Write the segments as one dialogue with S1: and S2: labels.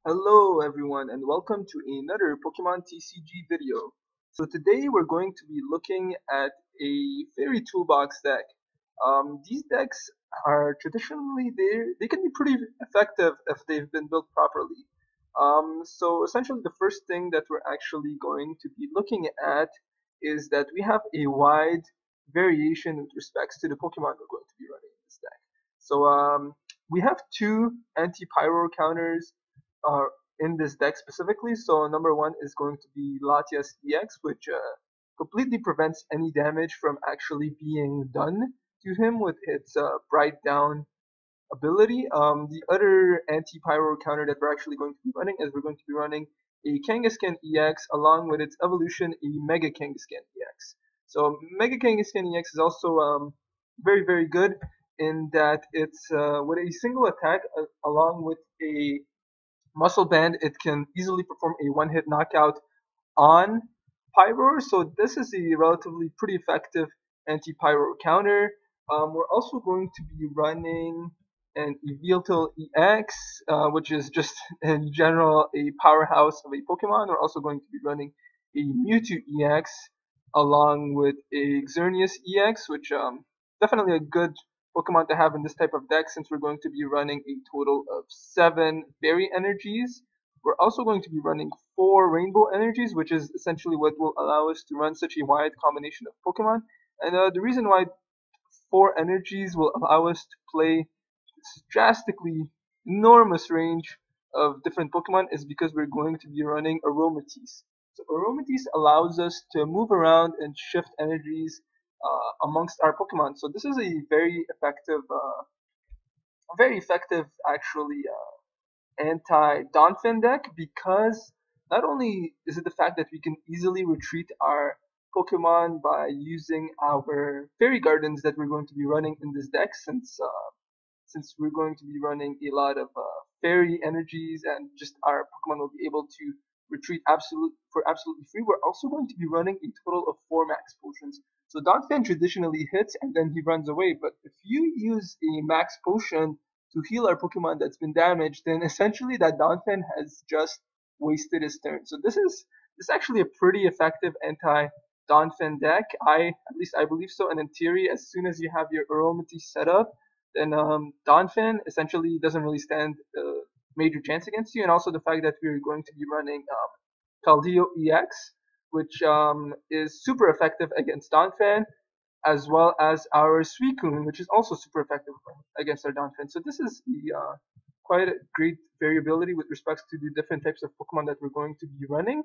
S1: Hello everyone and welcome to another Pokemon TCG video. So today we're going to be looking at a fairy toolbox deck. These decks are traditionally they can be pretty effective if they've been built properly. So essentially the first thing that we're actually going to be looking at is that we have a wide variation with respects to the Pokemon we're going to be running in this deck. So we have two anti-pyro counters uh, in this deck specifically. So number one is going to be Latias EX, which completely prevents any damage from actually being done to him with its Bright Down ability. The other anti-pyro counter that we're actually going to be running is we're going to be running a Kangaskhan EX along with its evolution, a Mega Kangaskhan EX. So Mega Kangaskhan EX is also very good in that it's with a single attack along with a Muscle Band, it can easily perform a one-hit knockout on Pyro, so this is a relatively pretty effective anti-Pyro counter. We're also going to be running an Yveltal EX, which is just in general a powerhouse of a Pokemon. We're also going to be running a Mewtwo EX along with a Xerneas EX, which definitely a good Pokemon to have in this type of deck since we're going to be running a total of 7 Fairy Energies. We're also going to be running 4 Rainbow Energies, which is essentially what will allow us to run such a wide combination of Pokemon. And the reason why 4 Energies will allow us to play this drastically enormous range of different Pokemon is because we're going to be running aromatisse. So aromatisse allows us to move around and shift energies amongst our Pokemon. So this is a very effective actually anti-donphan deck because not only is it the fact that we can easily retreat our Pokemon by using our fairy gardens that we're going to be running in this deck, since we're going to be running a lot of fairy energies and just our Pokemon will be able to retreat absolutely free. We're also going to be running a total of 4 max potions. So Donphan traditionally hits and then he runs away, but if you use a max potion to heal our Pokemon that's been damaged, then essentially that Donphan has just wasted his turn. So this is actually a pretty effective anti-Donphan deck. At least I believe so. And in theory, as soon as you have your Aromatisse set up, then Donphan essentially doesn't really stand a major chance against you. And also the fact that we're going to be running Keldeo EX, which is super effective against Donphan, as well as our Suicune, which is also super effective against our Donphan. So this is quite a great variability with respects to the different types of Pokemon that we're going to be running.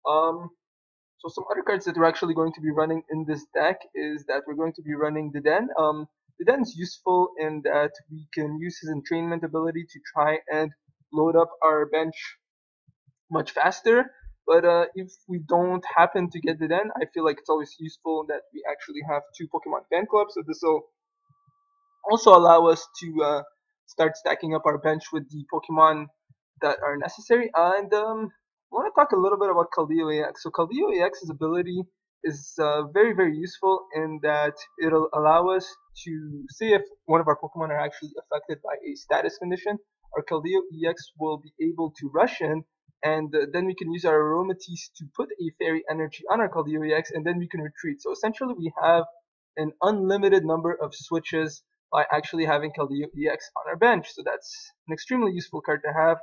S1: So some other cards that we're actually going to be running in this deck is that we're going to be running the Den. The Den is useful in that we can use his entrainment ability to try and load up our bench much faster. But if we don't happen to get the Den, I feel like it's always useful that we actually have 2 Pokemon fan clubs. So this will also allow us to start stacking up our bench with the Pokemon that are necessary. And I want to talk a little bit about Keldeo EX. So Keldeo EX's ability is very useful in that it'll allow us to see if one of our Pokemon are actually affected by a status condition. Our Keldeo EX will be able to rush in, and then we can use our Aromatisse to put a Fairy Energy on our Keldeo EX, and then we can retreat. So essentially we have an unlimited number of switches by actually having Keldeo EX on our bench. So that's an extremely useful card to have.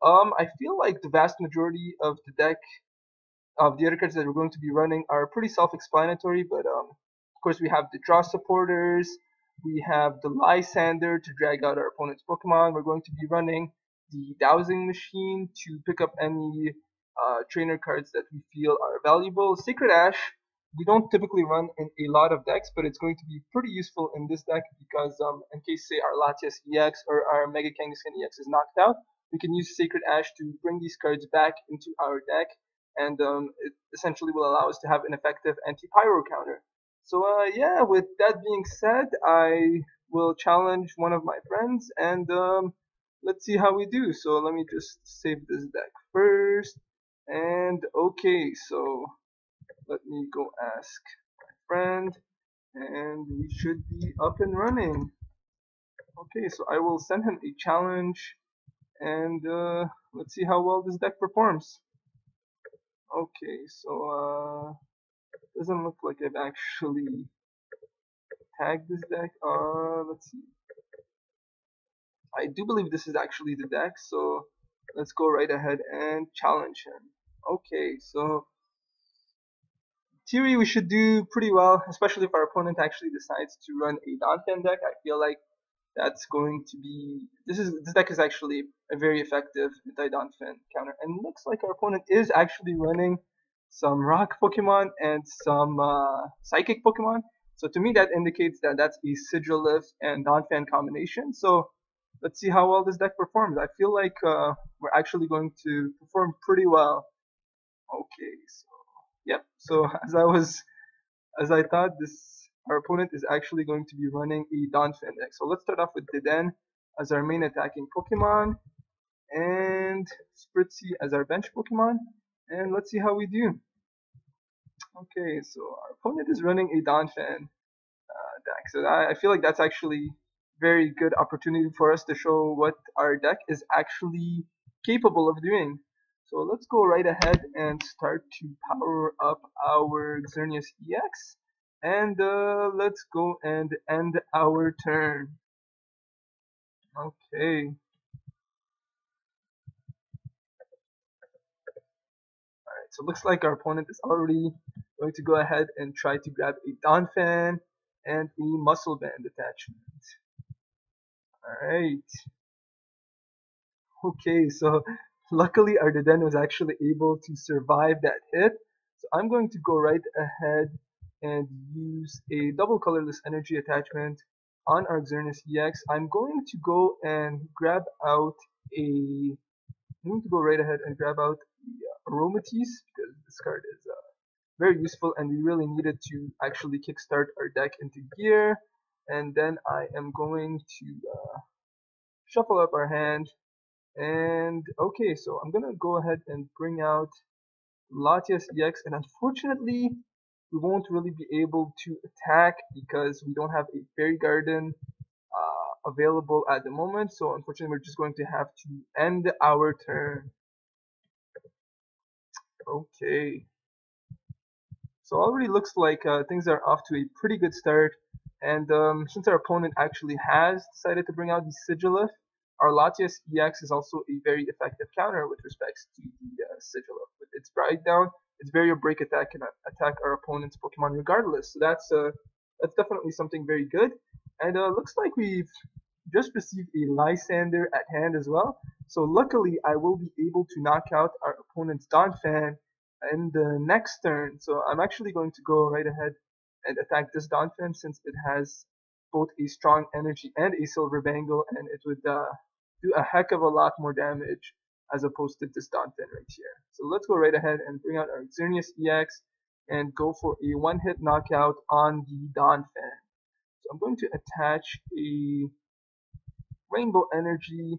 S1: I feel like the vast majority of the deck of the other cards that we're going to be running are pretty self-explanatory, but of course we have the draw supporters, we have the Lysander to drag out our opponent's Pokemon. We're going to be running the Dowsing Machine to pick up any trainer cards that we feel are valuable. Sacred Ash, we don't typically run in a lot of decks, but it's going to be pretty useful in this deck because in case, say, our Latias EX or our Mega Kangaskhan EX is knocked out, we can use Sacred Ash to bring these cards back into our deck, and it essentially will allow us to have an effective anti-pyro counter. So yeah, with that being said, I will challenge one of my friends, and let's see how we do. So let me just save this deck first, and okay, so let me go ask my friend, and we should be up and running. Okay, so I will send him a challenge, and let's see how well this deck performs. Okay, so doesn't look like I've actually tagged this deck. Let's see. I do believe this is actually the deck, so let's go right ahead and challenge him. Okay, so theory we should do pretty well, especially if our opponent actually decides to run a donphan deck. I feel like that's going to be this deck is actually a very effective anti-donphan counter, and looks like our opponent is actually running some rock Pokemon and some psychic Pokemon. So to me that indicates that that's a Sigilif and donphan combination. So let's see how well this deck performs. I feel like we're actually going to perform pretty well. Okay, so yep. So as I thought, this our opponent is actually going to be running a donphan deck. So let's start off with Deden as our main attacking Pokemon, and Spritzy as our bench Pokemon, and let's see how we do. Okay, so our opponent is running a donphan deck. So I feel like that's actually very good opportunity for us to show what our deck is actually capable of doing. So let's go right ahead and start to power up our Xerneas EX. And let's go and end our turn. Okay. Alright, so it looks like our opponent is already going to go ahead and try to grab a donphan and a muscle band attachment. Alright. Okay, so luckily our Deden was actually able to survive that hit. So I'm going to go right ahead and use a double colorless energy attachment on our Xerneas EX. I'm going to go and grab out a I'm going to go right ahead and grab out the aromatisse, because this card is very useful and we really needed to actually kickstart our deck into gear. And then I am going to shuffle up our hand. And okay, so I'm gonna go ahead and bring out Latias EX, and unfortunately we won't really be able to attack because we don't have a Fairy Garden available at the moment. So unfortunately we're just going to have to end our turn. Okay, so already looks like things are off to a pretty good start, and since our opponent actually has decided to bring out the Sigilif, our Latias EX is also a very effective counter with respects to the Sigilif. With its Bride Down, its Barrier Break attack can attack our opponent's Pokemon regardless, so that's definitely something very good. And looks like we've just received a Lysander at hand as well, so luckily I will be able to knock out our opponent's Donphan in the next turn. So I'm actually going to go right ahead and attack this donphan since it has both a strong energy and a silver bangle, and it would do a heck of a lot more damage as opposed to this donphan right here. So let's go right ahead and bring out our Xerneas EX and go for a one-hit knockout on the donphan. So I'm going to attach a Rainbow Energy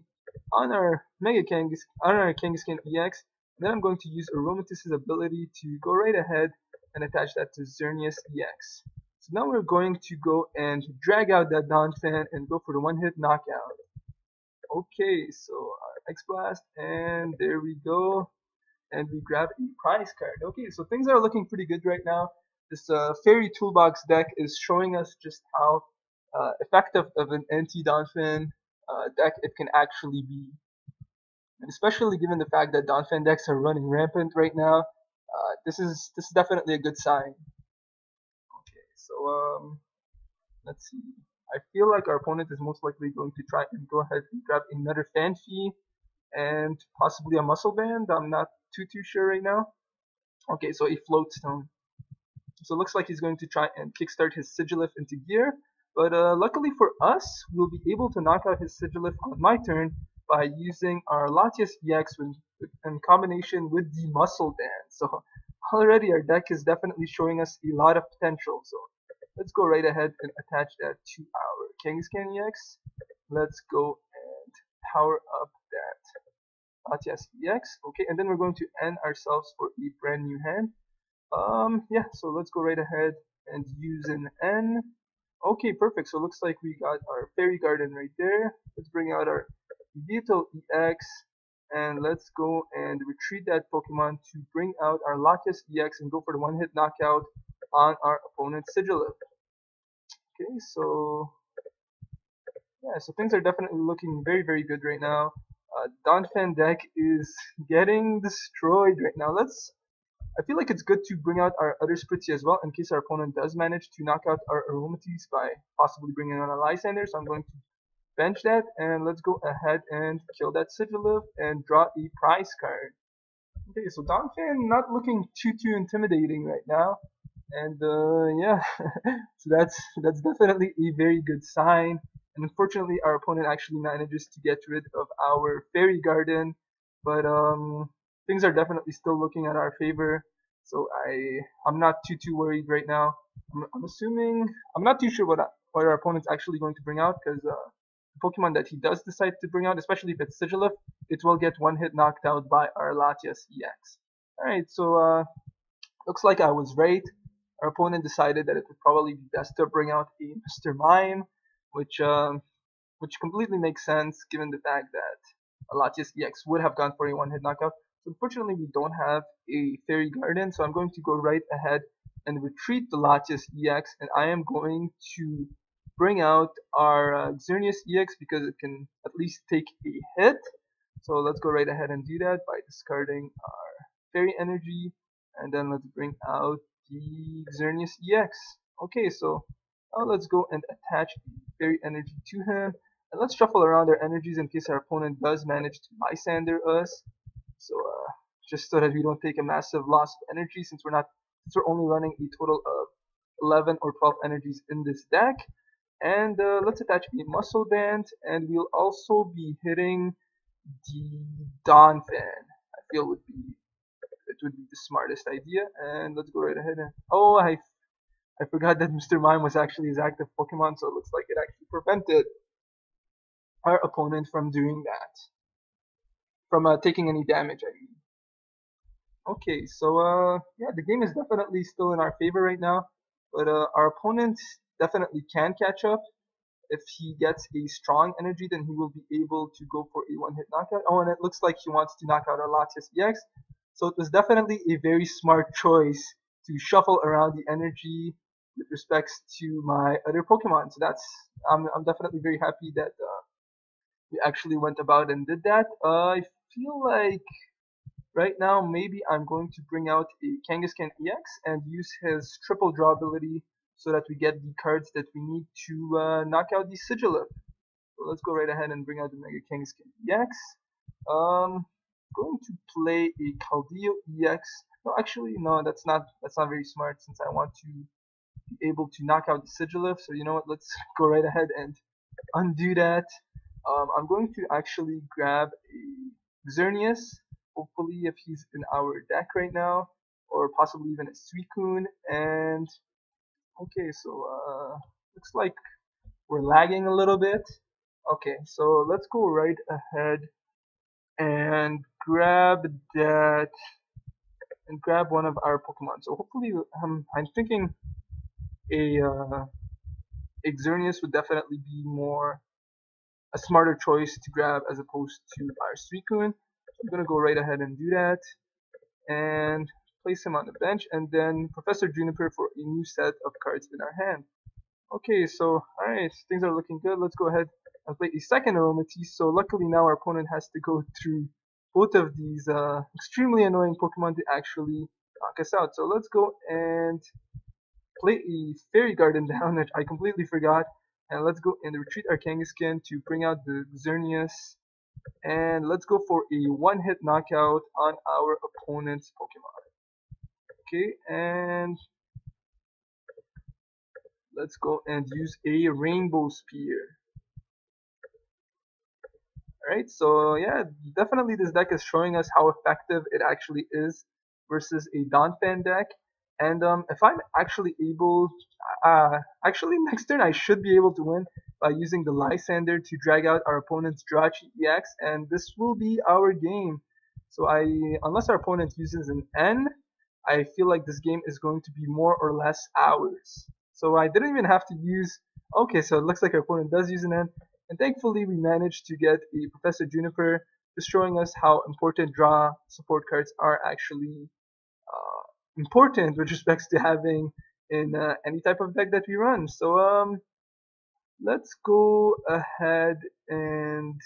S1: on our Kangaskhan EX, and then I'm going to use Aromatisse's ability to go right ahead and attach that to Xerneas EX. So now we're going to go and drag out that donphan and go for the one-hit knockout. Okay, so our X-Blast, and there we go, and we grab a prize card. Okay, so things are looking pretty good right now. This Fairy Toolbox deck is showing us just how effective of an anti-donphan deck it can actually be, and especially given the fact that donphan decks are running rampant right now, this is definitely a good sign. Okay, so let's see. I feel like our opponent is most likely going to try and go ahead and grab another Fanfy and possibly a Muscle Band. I'm not too sure right now. Okay, so a Float Stone. So it looks like he's going to try and kickstart his Sigilif into gear. But luckily for us, we'll be able to knock out his Sigilif on my turn by using our Latias EX in combination with the Muscle Band. So already our deck is definitely showing us a lot of potential. So let's go right ahead and attach that to our Kangaskhan EX. Let's go and power up that Latias EX. Okay, and then we're going to end ourselves for a brand new hand. Yeah, so let's go right ahead and use an N. Okay, perfect. So it looks like we got our Fairy Garden right there. Let's bring out our Veto EX, and let's go and retreat that Pokemon to bring out our Latias EX and go for the one-hit knockout on our opponent's Sigilip. Okay, so yeah, so things are definitely looking very good right now. Donphan deck is getting destroyed right now. I feel like it's good to bring out our other Spritzy as well in case our opponent does manage to knock out our aromatisse by possibly bringing on a Lysander. So I'm going to bench that, and let's go ahead and kill that Sigilip and draw a prize card. Okay, so Donphan not looking too intimidating right now, and yeah, so that's definitely a very good sign. And unfortunately, our opponent actually manages to get rid of our Fairy Garden, but things are definitely still looking in our favor. So I'm not too worried right now. I'm assuming I'm not too sure what our opponent's actually going to bring out because Pokemon that he does decide to bring out, especially if it's Sigilif, it will get one hit knocked out by our Latias EX. Alright, so looks like I was right. Our opponent decided that it would probably be best to bring out a Mr. Mime, which completely makes sense given the fact that Latias EX would have gone for a one hit knockout. So unfortunately we don't have a Fairy Garden, so I'm going to go right ahead and retreat the Latias EX, and I am going to bring out our Xerneas EX because it can at least take a hit. So let's go right ahead and do that by discarding our Fairy Energy, and then let's bring out the Xerneas EX. Okay, so now let's go and attach the Fairy Energy to him, and let's shuffle around our energies in case our opponent does manage to Lysander us. So just so that we don't take a massive loss of energy, since we're only running a total of 11 or 12 energies in this deck. And let's attach a muscle band, and we'll also be hitting the donphan. I feel it would be the smartest idea. And let's go right ahead and I forgot that Mr. Mime was actually his active Pokemon, so it looks like it actually prevented our opponent from doing that, from taking any damage. I mean. Okay, so yeah, the game is definitely still in our favor right now, but our opponent definitely can catch up. If he gets a strong energy, then he will be able to go for a one-hit knockout. Oh, and it looks like he wants to knock out our Latias EX. So it was definitely a very smart choice to shuffle around the energy with respects to my other Pokemon. So I'm definitely very happy that we actually went about and did that. I feel like right now maybe I'm going to bring out a Kangaskhan EX and use his triple draw ability so that we get the cards that we need to knock out the Sigilip. So let's go right ahead and bring out the Mega Kangaskhan EX. Going to play a Caldeo EX. No, actually, no, that's not very smart since I want to be able to knock out the Sigilip. So you know what? Let's go right ahead and undo that. I'm going to actually grab a Xerneas. Hopefully, if he's in our deck right now, or possibly even a Suicune, and okay, so looks like we're lagging a little bit. Okay, so let's go right ahead and grab that and grab one of our Pokemon. So hopefully, I'm thinking a Xerneas would definitely be a smarter choice to grab as opposed to our Suicune. So I'm gonna go right ahead and do that and place him on the bench, and then Professor Juniper for a new set of cards in our hand. Okay, so alright, things are looking good. Let's go ahead and play a second aromatisse. So luckily now our opponent has to go through both of these extremely annoying Pokemon to actually knock us out. So let's go and play a Fairy Garden down, which I completely forgot. And let's go and retreat our Kangaskhan to bring out the Xerneas. And let's go for a one-hit knockout on our opponent's Pokemon. Okay, and let's go and use a Rainbow Spear. Alright, so yeah, definitely this deck is showing us how effective it actually is versus a Donphan deck. And if I'm actually able, actually next turn I should be able to win by using the Lysander to drag out our opponent's Jirachi EX, and this will be our game. So unless our opponent uses an N, I feel like this game is going to be more or less ours. So I didn't even have to use, okay, so it looks like our opponent does use an N, And thankfully we managed to get a Professor Juniper, just showing us how important draw support cards are actually important with respects to having in any type of deck that we run. So let's go ahead and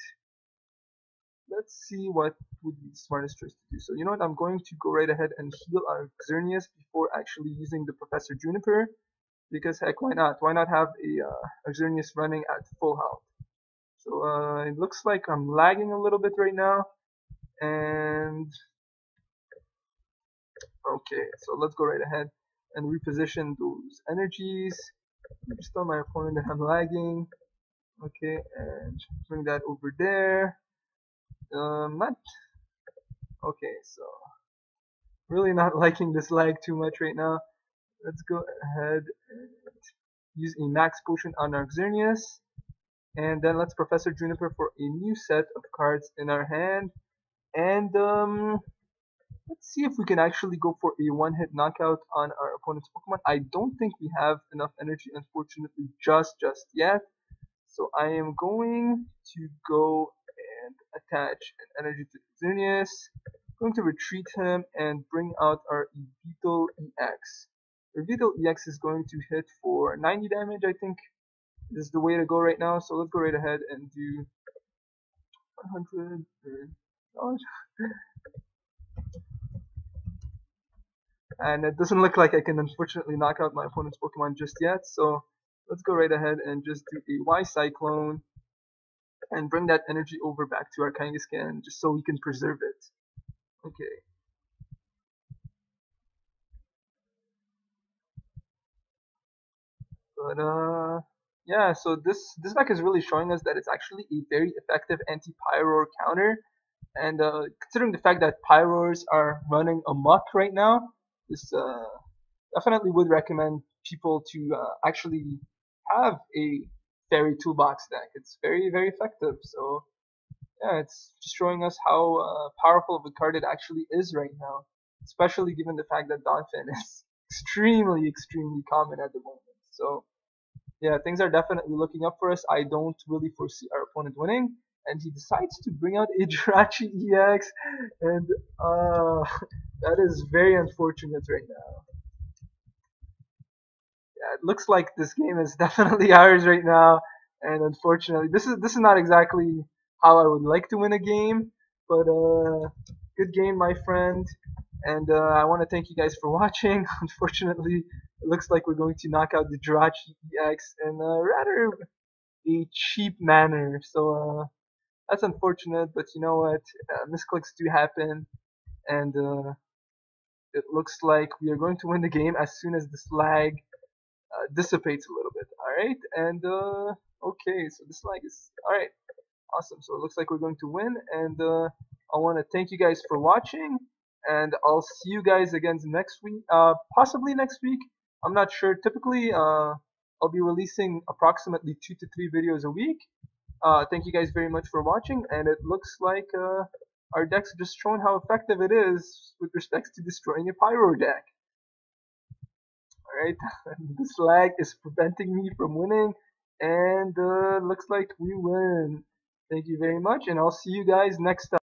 S1: let's see what would be the smartest choice to do. So you know what, I'm going to go right ahead and heal our Xerneas before actually using the Professor Juniper, because heck, why not? Why not have a Xerneas running at full health? So it looks like I'm lagging a little bit right now, and okay, so let's go right ahead and reposition those energies. Just tell my opponent that I'm lagging. Okay, and bring that over there. Not okay, so really not liking this lag too much right now. Let's go ahead and use a max potion on our Xerneas, and then let's Professor Juniper for a new set of cards in our hand. And let's see if we can actually go for a one-hit knockout on our opponent's Pokemon. I don't think we have enough energy, unfortunately, just yet. So I am going to go and attach an energy to Xerneas. Going to retreat him and bring out our Evital EX. Evital EX is going to hit for 90 damage, I think. This is the way to go right now. So let's go right ahead and do 100. And it doesn't look like I can unfortunately knock out my opponent's Pokemon just yet. So let's go right ahead and just do a Y Cyclone and bring that energy over back to our Kangaskhan just so we can preserve it. Okay. But yeah, so this deck is really showing us that it's actually a very effective anti-Pyroar counter. And considering the fact that Pyroars are running amok right now, this definitely would recommend people to actually have a Fairy Toolbox deck. It's very effective. So yeah, it's just showing us how powerful of a card it actually is right now, especially given the fact that donphan is extremely common at the moment. So yeah, things are definitely looking up for us. I don't really foresee our opponent winning, and he decides to bring out a Jirachi EX, and that is very unfortunate right now. Yeah, it looks like this game is definitely ours right now, and unfortunately, this is not exactly how I would like to win a game, but good game, my friend, and I want to thank you guys for watching. Unfortunately, it looks like we're going to knock out the Jirachi EX in rather a cheap manner, so that's unfortunate, but you know what, misclicks do happen, and it looks like we are going to win the game as soon as this lag dissipates a little bit. Alright, and okay, so this lag is alright, awesome. So it looks like we're going to win, and I want to thank you guys for watching, and I'll see you guys again next week, possibly next week. I'm not sure. Typically, I'll be releasing approximately 2 to 3 videos a week. Thank you guys very much for watching, and it looks like our deck's just shown how effective it is with respects to destroying a Pyro deck. Alright, this lag is preventing me from winning, and looks like we win. Thank you very much, and I'll see you guys next time.